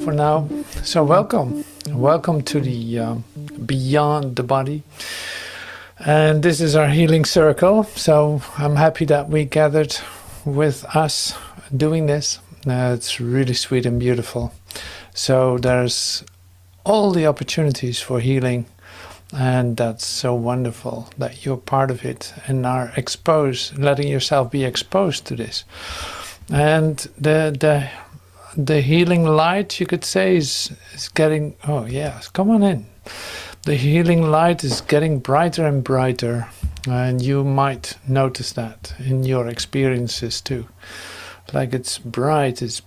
for now. So welcome to the Beyond the Body. And this is our healing circle. So I'm happy that we gathered with us doing this. It's really sweet and beautiful. So there's all the opportunities for healing. And that's so wonderful that you're part of it and are exposed, letting yourself be exposed to this. And the healing light, you could say, is getting, oh yes, come on in. The healing light is getting brighter and brighter, and you might notice that in your experiences too. Like it's bright, it's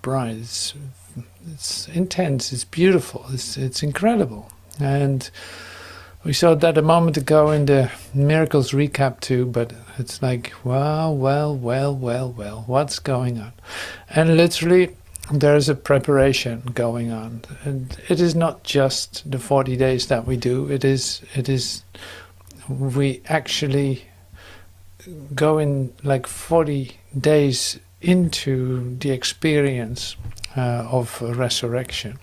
intense, it's beautiful, it's incredible. And we saw that a moment ago in the Miracles recap too, but it's like, wow, well, what's going on? And literally, there's a preparation going on. And it is not just the 40 days that we do, we actually go in like 40 days into the experience of resurrection.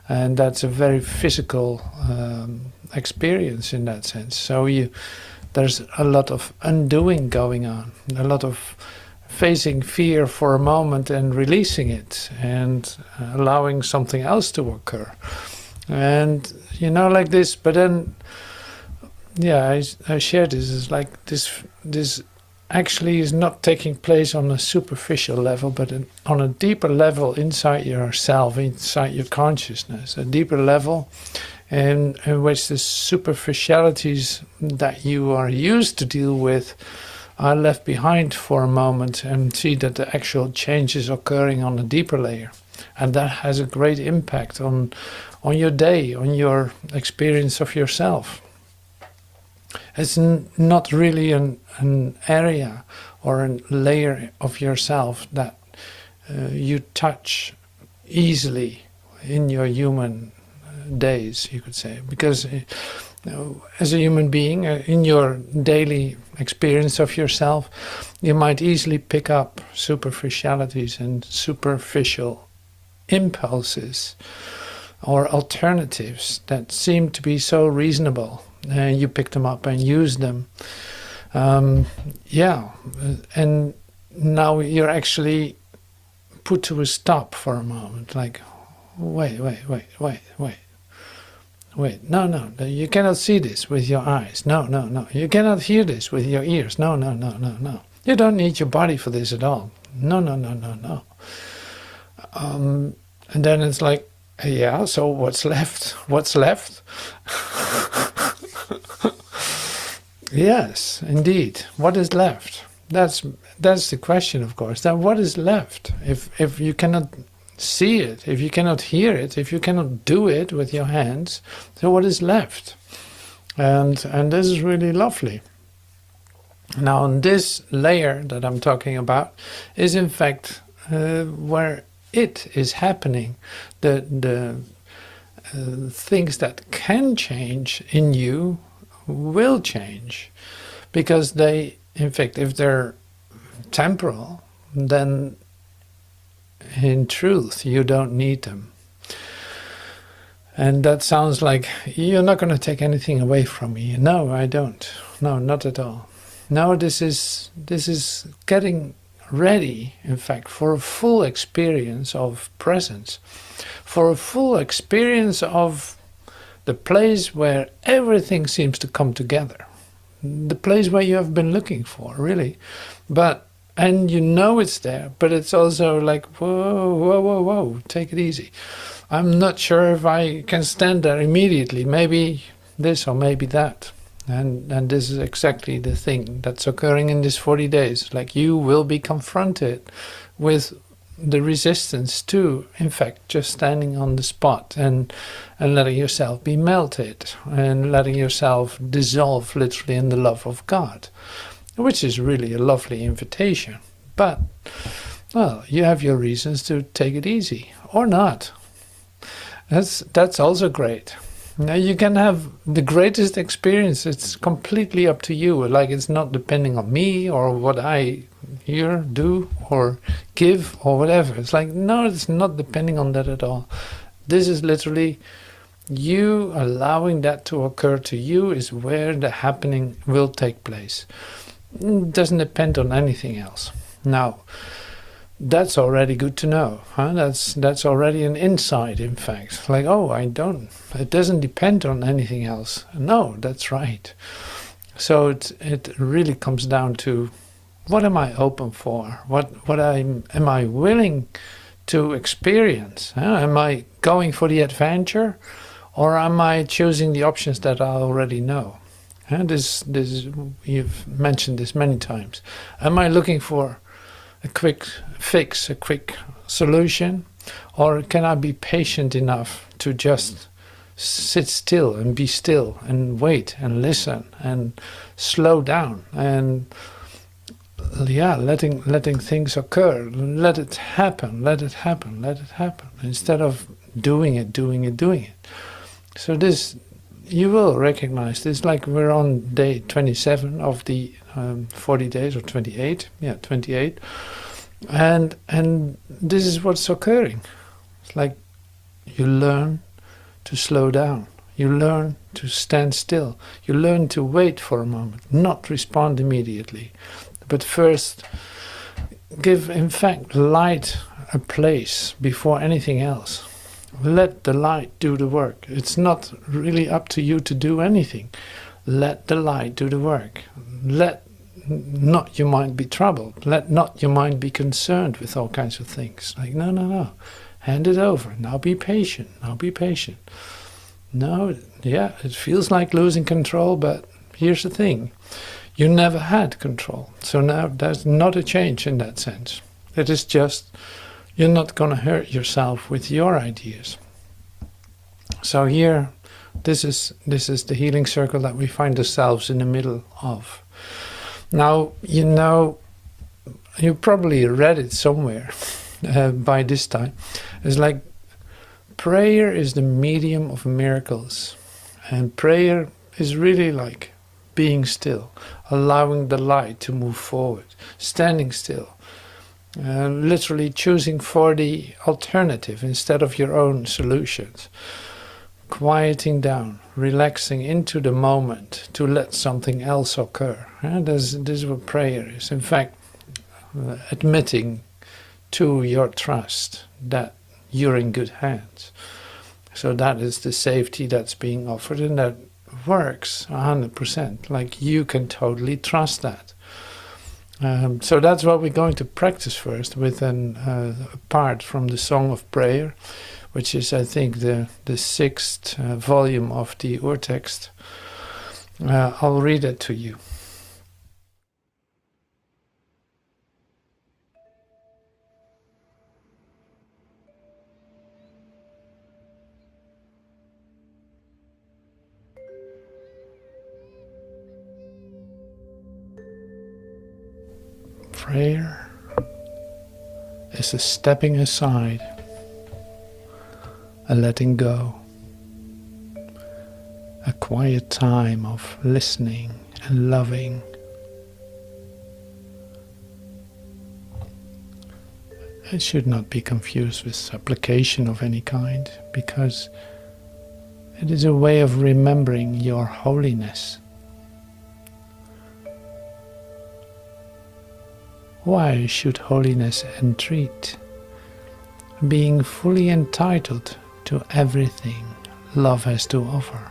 And that's a very physical experience in that sense. So there's a lot of undoing going on, a lot of facing fear for a moment and releasing it and allowing something else to occur. And like this, but then I shared this, is like this actually is not taking place on a superficial level, but on a deeper level inside yourself, inside your consciousness, a deeper level in which the superficialities that you are used to deal with are left behind for a moment, and see that the actual change is occurring on a deeper layer. And that has a great impact on your day, on your experience of yourself. It's not really an area or a layer of yourself that you touch easily in your human days, you could say. Because as a human being, in your daily experience of yourself, you might easily pick up superficialities and superficial impulses or alternatives that seem to be so reasonable. And you pick them up and use them. And now you're actually put to a stop for a moment. Like, wait. No, you cannot see this with your eyes. No. You cannot hear this with your ears. No. You don't need your body for this at all. No. And then it's like, yeah, so what's left? Yes, indeed. What is left? That's the question, of course. That what is left? If you cannot see it, if you cannot hear it, if you cannot do it with your hands, so what is left? And this is really lovely. Now, on this layer that I'm talking about is in fact where it is happening. The things that can change in you will change, because they, in fact, if they're temporal, then in truth you don't need them. And that sounds like, you're not going to take anything away from me. No, I don't. No, not at all. No, this is getting ready, in fact, for a full experience of presence, for a full experience of the place where everything seems to come together, the place where you have been looking for, really. And it's there, but it's also like, whoa, take it easy. I'm not sure if I can stand there immediately, maybe this or maybe that. And this is exactly the thing that's occurring in these 40 days. Like, you will be confronted with the resistance to, in fact, just standing on the spot and letting yourself be melted and letting yourself dissolve literally in the love of God, which is really a lovely invitation. But, well, you have your reasons to take it easy or not. That's also great. Now, you can have the greatest experience. It's completely up to you. Like, it's not depending on me or what I hear, do, or give, or whatever. It's like, no, it's not depending on that at all. This is literally you allowing that to occur to you is where the happening will take place. It doesn't depend on anything else. Now, that's already good to know. Huh? That's already an insight, in fact. Like, oh, it doesn't depend on anything else. No, that's right. So it really comes down to, what am I open for? What am I willing to experience? Am I going for the adventure, or am I choosing the options that I already know? This you've mentioned this many times. Am I looking for a quick fix, a quick solution, or can I be patient enough to just sit still and be still and wait and listen and slow down and letting things occur, let it happen, instead of doing it. So this, you will recognize this, like we're on day 27 of the 40 days, or 28, 28, and this is what's occurring. It's like you learn to slow down, you learn to stand still, you learn to wait for a moment, not respond immediately, but first give, in fact, light a place before anything else. Let the light do the work. It's not really up to you to do anything. Let the light do the work. Let not your mind be troubled. Let not your mind be concerned with all kinds of things. Like, no. Hand it over. Now be patient. No, yeah, it feels like losing control, but here's the thing. You never had control. So now there's not a change in that sense. It is just, you're not going to hurt yourself with your ideas. So here, this is the healing circle that we find ourselves in the middle of. Now, you probably read it somewhere by this time. It's like, prayer is the medium of miracles. And prayer is really like being still, allowing the light to move forward, standing still. Literally choosing for the alternative instead of your own solutions. Quieting down, relaxing into the moment to let something else occur. This is what prayer is. In fact, admitting to your trust that you're in good hands. So that is the safety that's being offered, and that works 100%. Like, you can totally trust that. So that's what we're going to practice first with a part from the Song of Prayer, which is, I think, the sixth volume of the Urtext. I'll read it to you. Prayer is a stepping aside, a letting go, a quiet time of listening and loving. It should not be confused with supplication of any kind, because it is a way of remembering your holiness. Why should holiness entreat? Being fully entitled to everything love has to offer.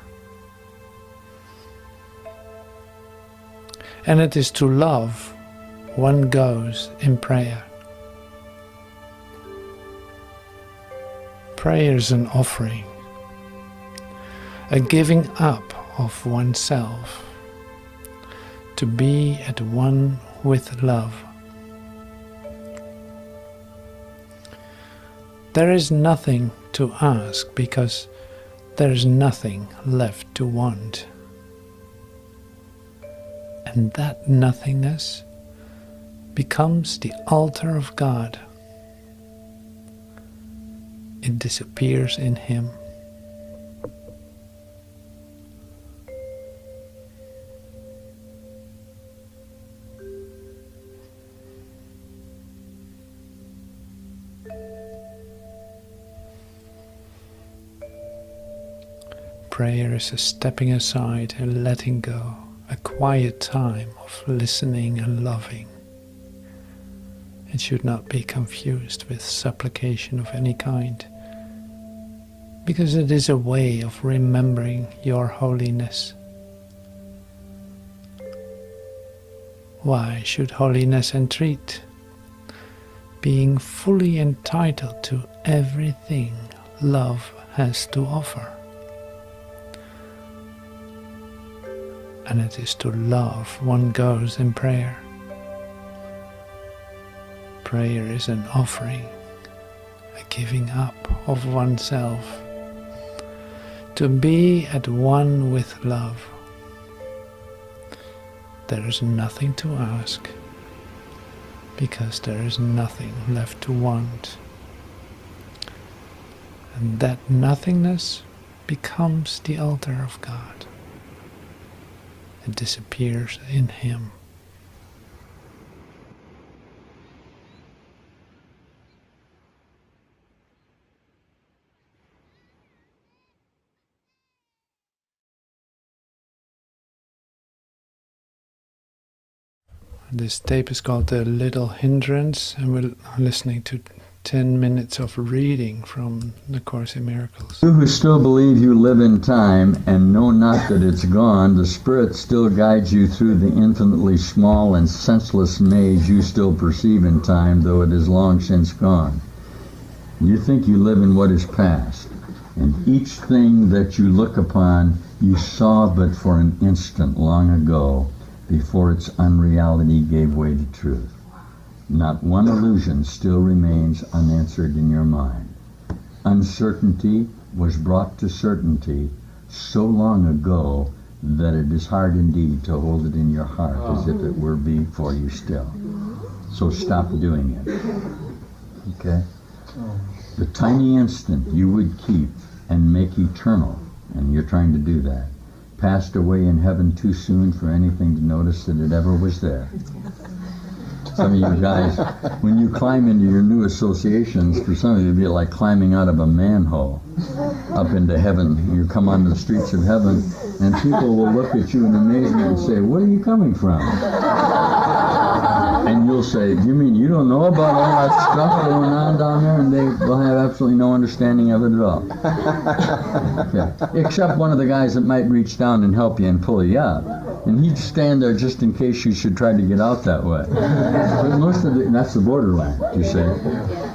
And it is to love one goes in prayer. Prayer is an offering, a giving up of oneself, to be at one with love. There is nothing to ask, because there is nothing left to want. And that nothingness becomes the altar of God. It disappears in Him. prayer is a stepping aside and letting go, a quiet time of listening and loving. It should not be confused with supplication of any kind, because it is a way of remembering your holiness. Why should holiness entreat? Being fully entitled to everything love has to offer. And it is to love one goes in prayer. Prayer is an offering, a giving up of oneself, to be at one with love. There is nothing to ask, because there is nothing left to want. And that nothingness becomes the altar of God. It disappears in Him. This tape is called The Little Hindrance, and we're listening to 10 minutes of reading from the Course in Miracles. You who still believe you live in time and know not that it's gone, the Spirit still guides you through the infinitely small and senseless maze you still perceive in time, though it is long since gone. You think you live in what is past, and each thing that you look upon you saw but for an instant long ago, before its unreality gave way to truth. Not one illusion still remains unanswered in your mind. Uncertainty was brought to certainty so long ago that it is hard indeed to hold it in your heart as if it were before you still. So stop doing it. Okay? The tiny instant you would keep and make eternal, and you're trying to do that, passed away in heaven too soon for anything to notice that it ever was there. Some of you guys, when you climb into your new associations, for some of you it'd be like climbing out of a manhole up into heaven. You come onto the streets of heaven and people will look at you in amazement and say, "Where are you coming from?" And you'll say, "You mean you don't know about all that stuff going on down there?" And they will have absolutely no understanding of it at all. Okay. Except one of the guys that might reach down and help you and pull you up. And he'd stand there just in case you should try to get out that way. But most of that's the borderland, you see.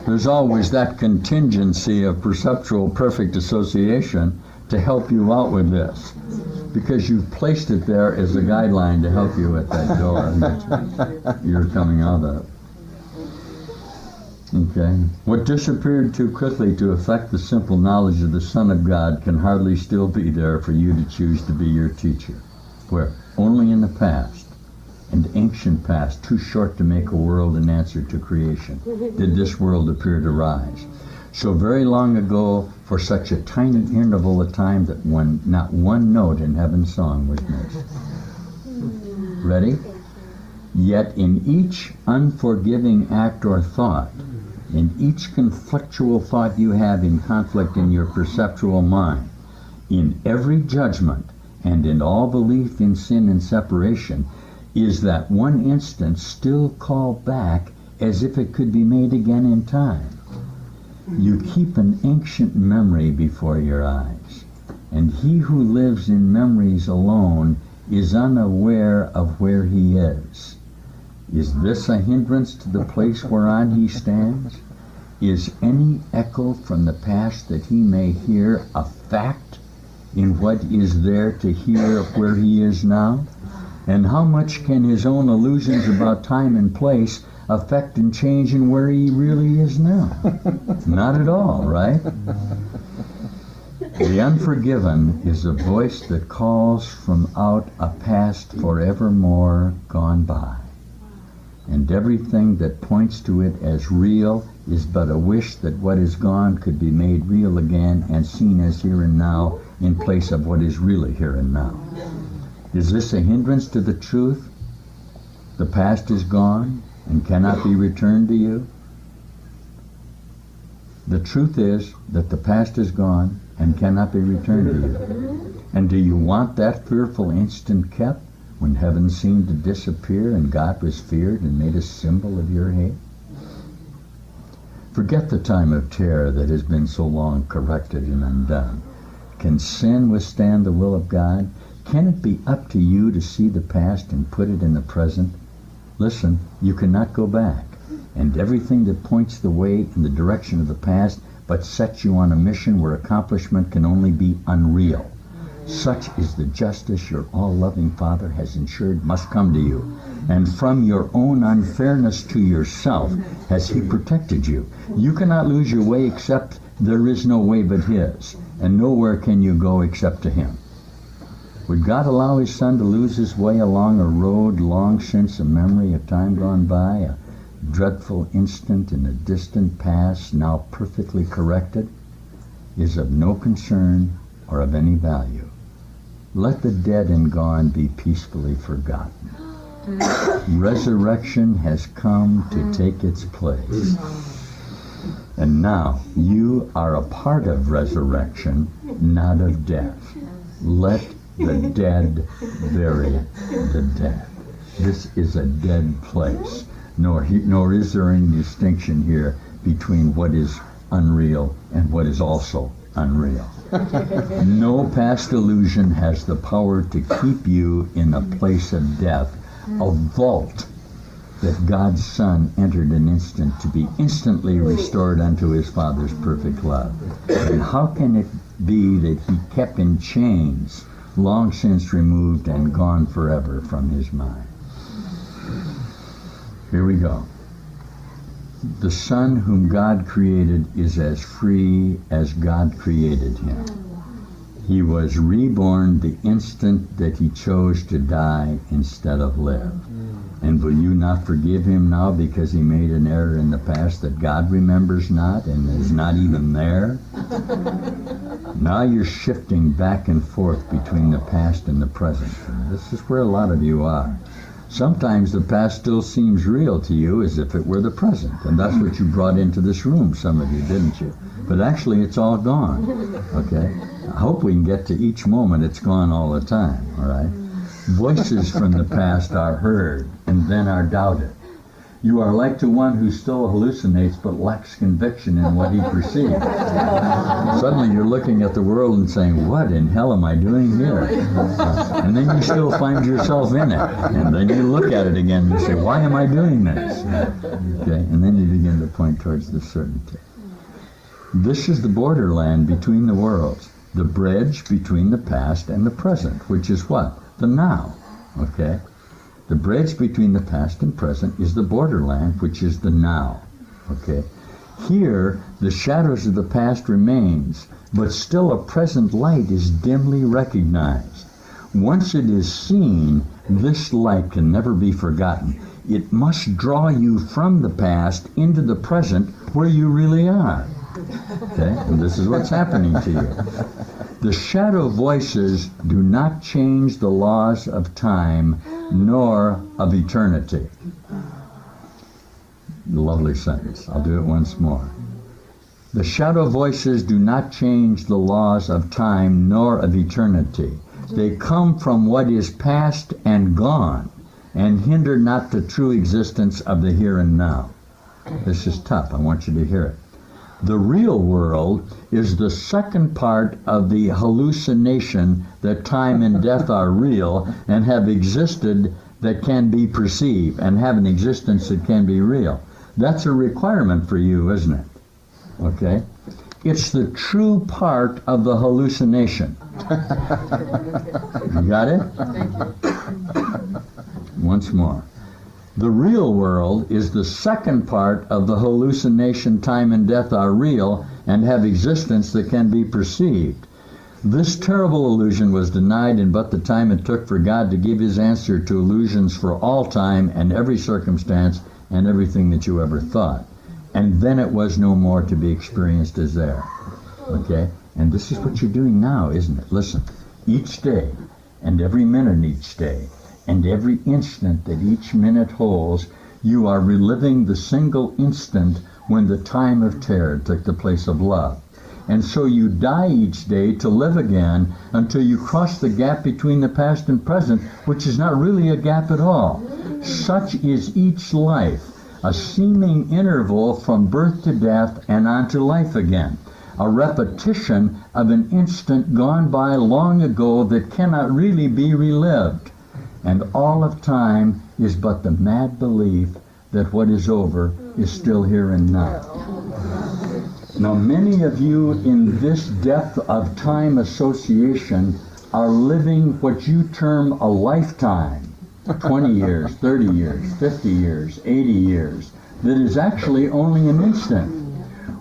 There's always that contingency of perceptual perfect association to help you out with this, because you've placed it there as a guideline to help you at that door that you're coming out of. Okay. What disappeared too quickly to affect the simple knowledge of the Son of God can hardly still be there for you to choose to be your teacher. Where? Only in the past, and ancient past, too short to make a world an answer to creation, did this world appear to rise. So very long ago, for such a tiny interval of time that not one note in heaven's song was missed. Ready? Yet in each unforgiving act or thought, in each conflictual thought you have in conflict in your perceptual mind, in every judgment, and in all belief in sin and separation, is that one instant still called back as if it could be made again in time. You keep an ancient memory before your eyes, and he who lives in memories alone is unaware of where he is. Is this a hindrance to the place whereon he stands? Is any echo from the past that he may hear a fact in what is there to hear of where he is now? And how much can his own illusions about time and place affect and change in where he really is now? Not at all, right? The unforgiven is a voice that calls from out a past forevermore gone by. And everything that points to it as real is but a wish that what is gone could be made real again and seen as here and now in place of what is really here and now. Is this a hindrance to the truth? The past is gone and cannot be returned to you? The truth is that the past is gone and cannot be returned to you. And do you want that fearful instant kept, when heaven seemed to disappear and God was feared and made a symbol of your hate? Forget the time of terror that has been so long corrected and undone. Can sin withstand the will of God? Can it be up to you to see the past and put it in the present? Listen, you cannot go back, and everything that points the way in the direction of the past but sets you on a mission where accomplishment can only be unreal. Such is the justice your all-loving Father has ensured must come to you. And from your own unfairness to yourself has He protected you. You cannot lose your way except there is no way but His, and nowhere can you go except to Him. Would God allow His Son to lose His way along a road long since a memory of time gone by, a dreadful instant in a distant past now perfectly corrected? Is of no concern or of any value. Let the dead and gone be peacefully forgotten. Resurrection has come to take its place. And now you are a part of resurrection, not of death. Let the dead bury the dead. This is a dead place. Nor is there any distinction here between what is unreal and what is also unreal. No past illusion has the power to keep you in a place of death, a vault that God's Son entered an instant to be instantly restored unto His Father's perfect love. And how can it be that He kept in chains, long since removed and gone forever from His mind? Here we go. The Son whom God created is as free as God created Him. He was reborn the instant that He chose to die instead of live. And will you not forgive Him now because He made an error in the past that God remembers not and is not even there? Now you're shifting back and forth between the past and the present. And this is where a lot of you are. Sometimes the past still seems real to you as if it were the present. And that's what you brought into this room, some of you, didn't you? But actually it's all gone, okay? I hope we can get to each moment it's gone all the time, all right? Voices from the past are heard and then are doubted. You are like to one who still hallucinates but lacks conviction in what he perceives. Suddenly you're looking at the world and saying, what in hell am I doing here? And then you still find yourself in it. And then you look at it again and you say, why am I doing this? Okay, and then you begin to point towards the certainty. This is the borderland between the worlds, the bridge between the past and the present, which is what? The now, okay? The bridge between the past and present is the borderland, which is the now, okay? Here, the shadows of the past remains, but still a present light is dimly recognized. Once it is seen, this light can never be forgotten. It must draw you from the past into the present where you really are, okay? And this is what's happening to you. The shadow voices do not change the laws of time nor of eternity. Lovely sentence. I'll do it once more. The shadow voices do not change the laws of time nor of eternity. They come from what is past and gone and hinder not the true existence of the here and now. This is tough. I want you to hear it. The real world is the second part of the hallucination that time and death are real and have existed that can be perceived and have an existence that can be real. That's a requirement for you, isn't it? Okay? It's the true part of the hallucination. You got it? Once more. The real world is the second part of the hallucination time and death are real and have existence that can be perceived. This terrible illusion was denied in but the time it took for God to give His answer to illusions for all time and every circumstance and everything that you ever thought. And then it was no more to be experienced as there. Okay? And this is what you're doing now, isn't it? Listen, each day and every minute each day, and every instant that each minute holds, you are reliving the single instant when the time of terror took the place of love. And so you die each day to live again until you cross the gap between the past and present, which is not really a gap at all. Such is each life, a seeming interval from birth to death and on to life again, a repetition of an instant gone by long ago that cannot really be relived. And all of time is but the mad belief that what is over is still here and now. Now, many of you in this depth of time association are living what you term a lifetime, 20 years, 30 years, 50 years, 80 years, that is actually only an instant.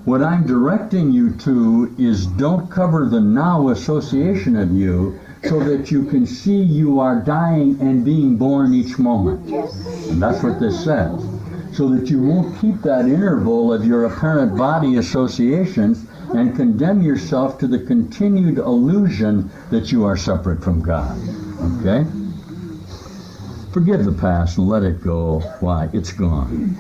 What I'm directing you to is don't cover the now association of you so that you can see you are dying and being born each moment. And that's what this says. So that you won't keep that interval of your apparent body associations and condemn yourself to the continued illusion that you are separate from God. Okay? Forgive the past and let it go. Why? It's gone.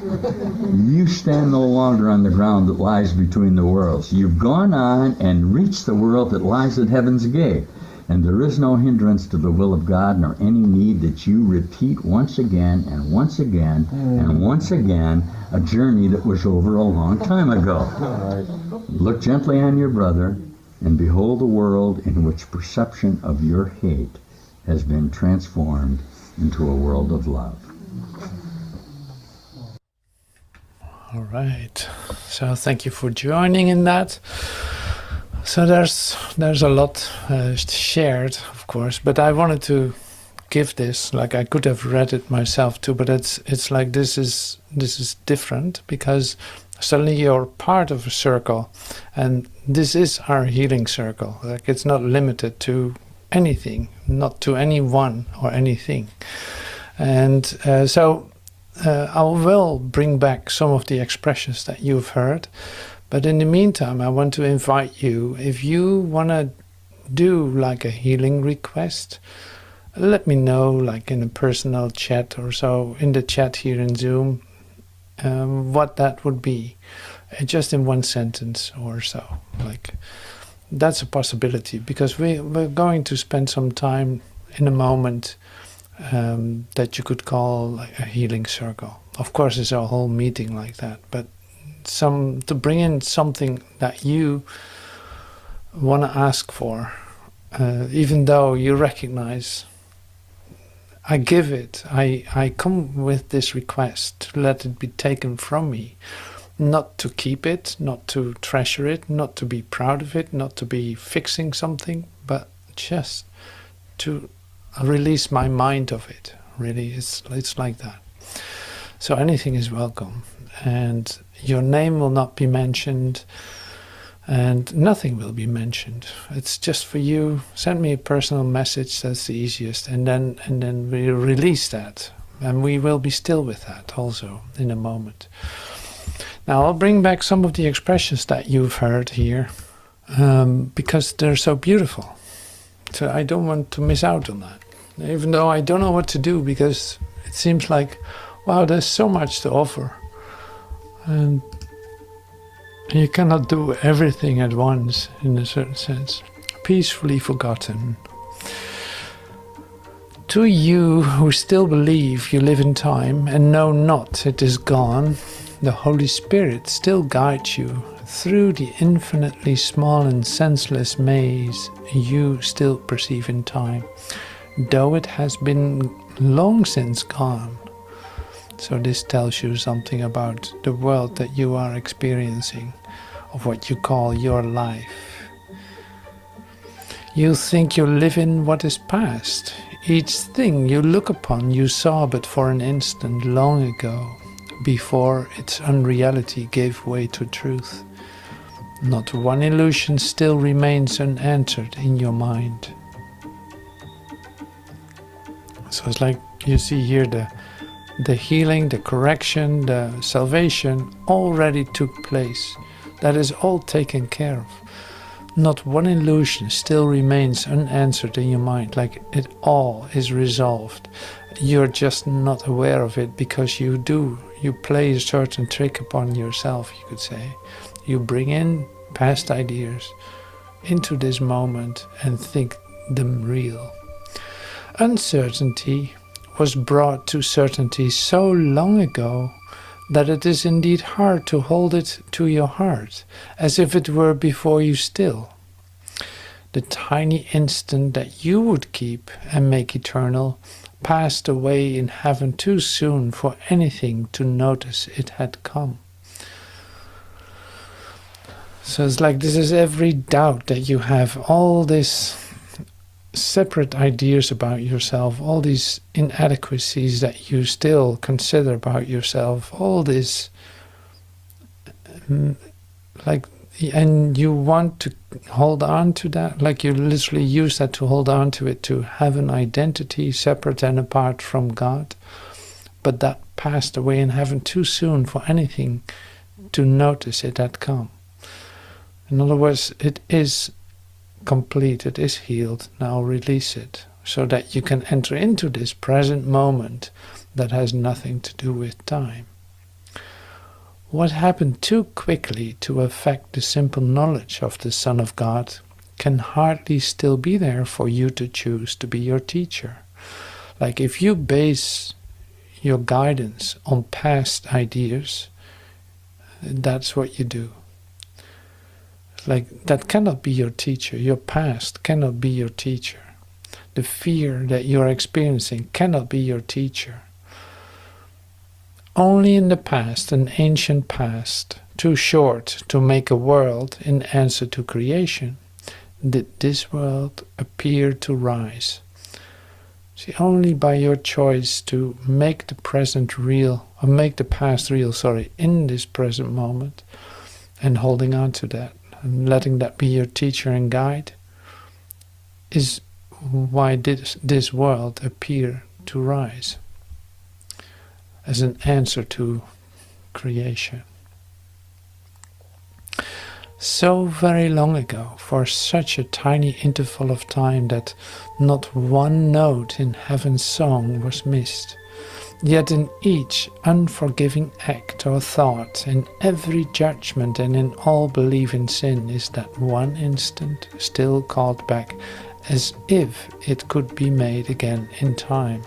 You stand no longer on the ground that lies between the worlds. You've gone on and reached the world that lies at heaven's gate. And there is no hindrance to the will of God, nor any need that you repeat once again and once again and once again a journey that was over a long time ago. Look gently on your brother and behold a world in which perception of your hate has been transformed into a world of love. All right. So thank you for joining in that. So there's a lot shared, of course, but I wanted to give this, like I could have read it myself too, but it's like this is different because suddenly you're part of a circle, and this is our healing circle. Like it's not limited to anything, not to anyone or anything, and so I will bring back some of the expressions that you've heard. But in the meantime, I want to invite you, if you want to do like a healing request, let me know, like in a personal chat or so, in the chat here in Zoom, what that would be. Just in one sentence or so. Like, that's a possibility, because we're going to spend some time in a moment that you could call like a healing circle. Of course, it's a whole meeting like that, but to bring in something that you want to ask for, even though you recognize, I give it, I come with this request to let it be taken from me, not to keep it, not to treasure it, not to be proud of it, not to be fixing something, but just to release my mind of it. Really, it's like that. So anything is welcome, and your name will not be mentioned, and nothing will be mentioned. It's just for you. Send me a personal message. That's the easiest, and then we release that, and we will be still with that also in a moment. Now I'll bring back some of the expressions that you've heard here, because they're so beautiful. So I don't want to miss out on that, even though I don't know what to do, because it seems like, wow, there's so much to offer. And you cannot do everything at once, in a certain sense. Peacefully forgotten. To you who still believe you live in time and know not it is gone, the Holy Spirit still guides you through the infinitely small and senseless maze you still perceive in time, though it has been long since gone. So this tells you something about the world that you are experiencing, of what you call your life. You think you live in what is past. Each thing you look upon you saw but for an instant long ago, before its unreality gave way to truth. Not one illusion still remains unanswered in your mind. So it's like you see here the healing, the correction, the salvation already took place. That is all taken care of. Not one illusion still remains unanswered in your mind, like it all is resolved. You're just not aware of it because you play a certain trick upon yourself, you could say. You bring in past ideas into this moment and think them real. Uncertainty was brought to certainty so long ago that it is indeed hard to hold it to your heart, as if it were before you still. The tiny instant that you would keep and make eternal passed away in heaven too soon for anything to notice it had come. So it's like this is every doubt that you have, all these separate ideas about yourself, all these inadequacies that you still consider about yourself, all this and you want to hold on to that, like you literally use that to hold on to it, to have an identity separate and apart from God, but that passed away in heaven too soon for anything to notice it had come. In other words, it is complete, it is healed, now release it, so that you can enter into this present moment that has nothing to do with time. What happened too quickly to affect the simple knowledge of the Son of God can hardly still be there for you to choose to be your teacher. Like if you base your guidance on past ideas, that's what you do. Like that cannot be your teacher. Your past cannot be your teacher. The fear that you're experiencing cannot be your teacher. Only in the past, an ancient past, too short to make a world in answer to creation, did this world appear to rise. See, only by your choice to make the present real, or make the past real, in this present moment, and holding on to that, and letting that be your teacher and guide, is why did this world appear to rise as an answer to creation. So very long ago, for such a tiny interval of time that not one note in heaven's song was missed, yet in each unforgiving act or thought, in every judgment and in all belief in sin, is that one instant still called back, as if it could be made again in time.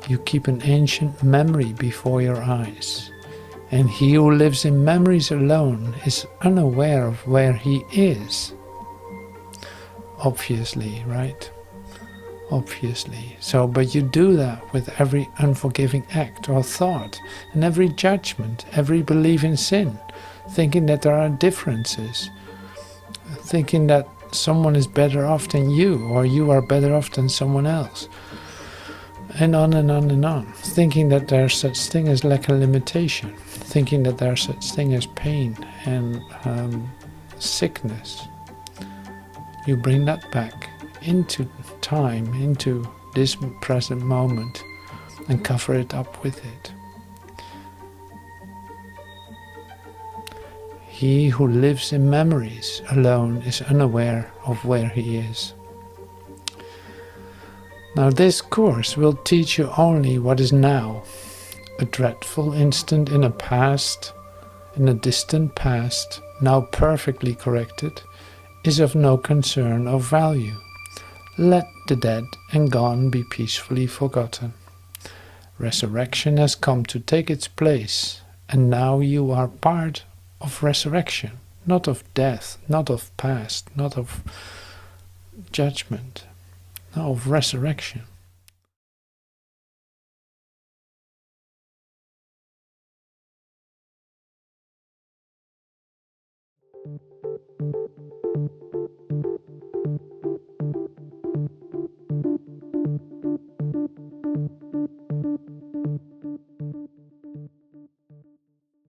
You keep an ancient memory before your eyes, and he who lives in memories alone is unaware of where he is. Obviously, right? Obviously. So, but you do that with every unforgiving act or thought, and every judgment, every belief in sin, thinking that there are differences, thinking that someone is better off than you, or you are better off than someone else, and on and on and on, thinking that there's such thing as lack of limitation, thinking that there's such thing as pain and sickness. You bring that back into time, into this present moment, and cover it up with it. He who lives in memories alone is unaware of where he is. Now this course will teach you only what is now. A dreadful instant in a past, in a distant past, now perfectly corrected, is of no concern or value. Let the dead and gone be peacefully forgotten. Resurrection has come to take its place, and now you are part of resurrection, not of death, not of past, not of judgment, no, of resurrection.